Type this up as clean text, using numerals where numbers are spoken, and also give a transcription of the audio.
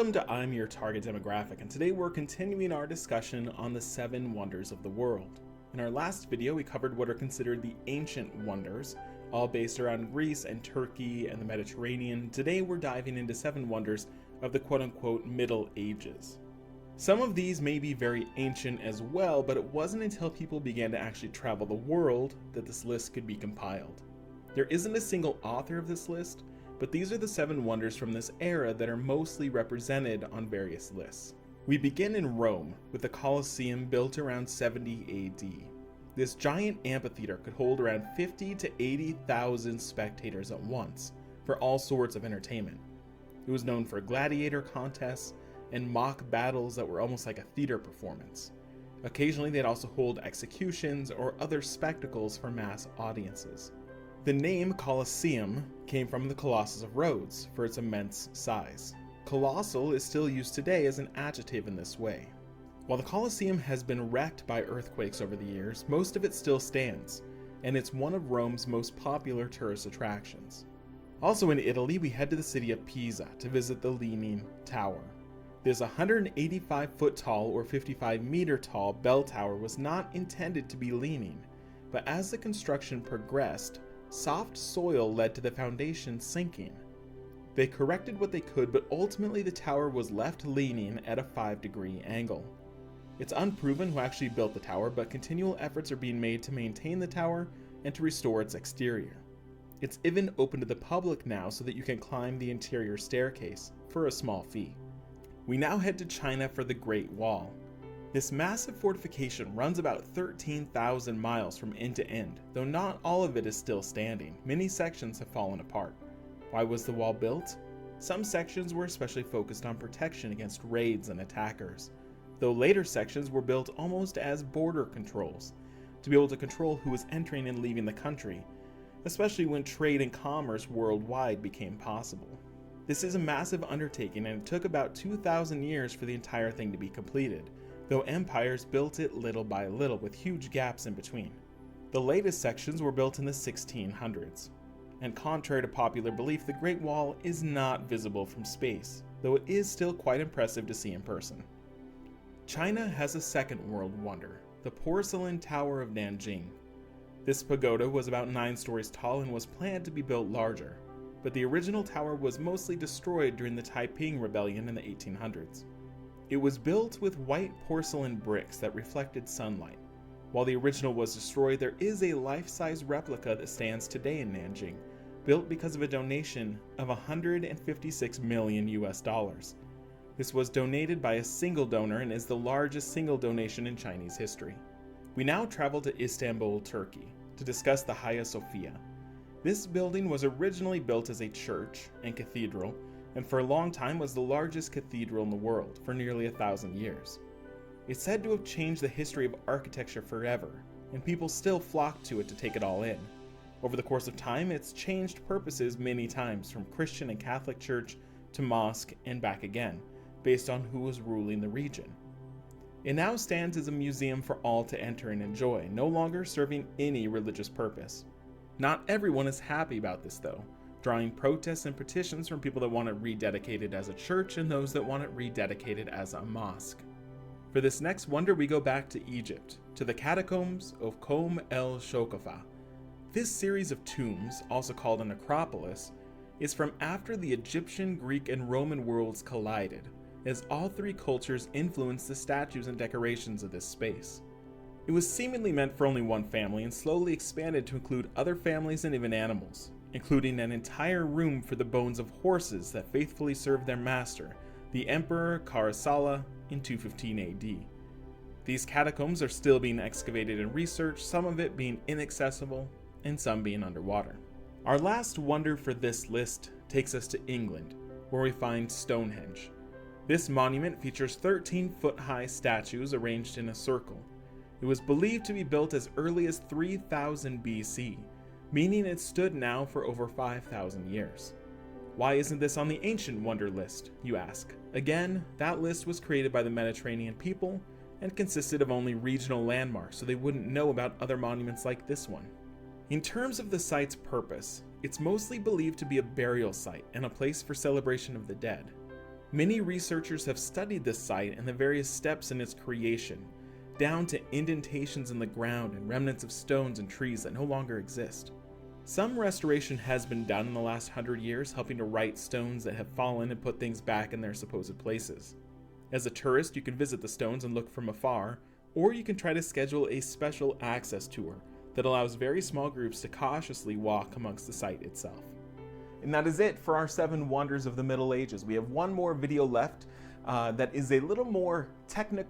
Welcome to I'm Your Target Demographic, and today we're continuing our discussion on the 7 wonders of the world. In our last video, we covered what are considered the ancient wonders, all based around Greece and Turkey and the Mediterranean. Today we're diving into 7 wonders of the quote-unquote Middle Ages. Some of these may be very ancient as well, but it wasn't until people began to actually travel the world that this list could be compiled. There isn't a single author of this list, but these are the 7 wonders from this era that are mostly represented on various lists. We begin in Rome, with the Colosseum built around 70 AD. This giant amphitheater could hold around 50 to 80,000 spectators at once, for all sorts of entertainment. It was known for gladiator contests and mock battles that were almost like a theater performance. Occasionally they'd also hold executions or other spectacles for mass audiences. The name Colosseum came from the Colossus of Rhodes for its immense size. Colossal is still used today as an adjective in this way. While the Colosseum has been wrecked by earthquakes over the years, most of it still stands, and it's one of Rome's most popular tourist attractions. Also in Italy, we head to the city of Pisa to visit the Leaning Tower. This 185-foot tall or 55-meter tall bell tower was not intended to be leaning, but as the construction progressed, soft soil led to the foundation sinking. They corrected what they could, but ultimately the tower was left leaning at a 5-degree angle. It's unproven who actually built the tower, but continual efforts are being made to maintain the tower and to restore its exterior. It's even open to the public now so that you can climb the interior staircase for a small fee. We now head to China for the Great Wall. This massive fortification runs about 13,000 miles from end to end, though not all of it is still standing. Many sections have fallen apart. Why was the wall built? Some sections were especially focused on protection against raids and attackers, though later sections were built almost as border controls, to be able to control who was entering and leaving the country, especially when trade and commerce worldwide became possible. This is a massive undertaking, and it took about 2,000 years for the entire thing to be completed, though empires built it little by little with huge gaps in between. The latest sections were built in the 1600s, and contrary to popular belief, the Great Wall is not visible from space, though it is still quite impressive to see in person. China has a second world wonder, the Porcelain Tower of Nanjing. This pagoda was about 9 stories tall and was planned to be built larger, but the original tower was mostly destroyed during the Taiping Rebellion in the 1800s. It was built with white porcelain bricks that reflected sunlight. While the original was destroyed, there is a life-size replica that stands today in Nanjing, built because of a donation of $156 million US. This was donated by a single donor and is the largest single donation in Chinese history. We now travel to Istanbul, Turkey, to discuss the Hagia Sophia. This building was originally built as a church and cathedral, and for a long time was the largest cathedral in the world for nearly 1,000 years. It's said to have changed the history of architecture forever, and people still flock to it to take it all in. Over the course of time, it's changed purposes many times, from Christian and Catholic church to mosque and back again, based on who was ruling the region. It now stands as a museum for all to enter and enjoy, no longer serving any religious purpose. Not everyone is happy about this though, drawing protests and petitions from people that want it rededicated as a church and those that want it rededicated as a mosque. For this next wonder, we go back to Egypt, to the catacombs of Kom el Shokofa. This series of tombs, also called a necropolis, is from after the Egyptian, Greek, and Roman worlds collided, as all 3 cultures influenced the statues and decorations of this space. It was seemingly meant for only one family and slowly expanded to include other families and even animals, including an entire room for the bones of horses that faithfully served their master, the Emperor Karasala, in 215 AD. These catacombs are still being excavated and researched, some of it being inaccessible and some being underwater. Our last wonder for this list takes us to England, where we find Stonehenge. This monument features 13-foot-high statues arranged in a circle. It was believed to be built as early as 3000 BC, meaning it stood now for over 5,000 years. Why isn't this on the ancient wonder list, you ask? Again, that list was created by the Mediterranean people and consisted of only regional landmarks, so they wouldn't know about other monuments like this one. In terms of the site's purpose, it's mostly believed to be a burial site and a place for celebration of the dead. Many researchers have studied this site and the various steps in its creation, down to indentations in the ground and remnants of stones and trees that no longer exist. Some restoration has been done in the last 100 years, helping to right stones that have fallen and put things back in their supposed places. As a tourist, you can visit the stones and look from afar, or you can try to schedule a special access tour that allows very small groups to cautiously walk amongst the site itself. And that is it for our 7 wonders of the Middle Ages. We have one more video left that is a little more technical.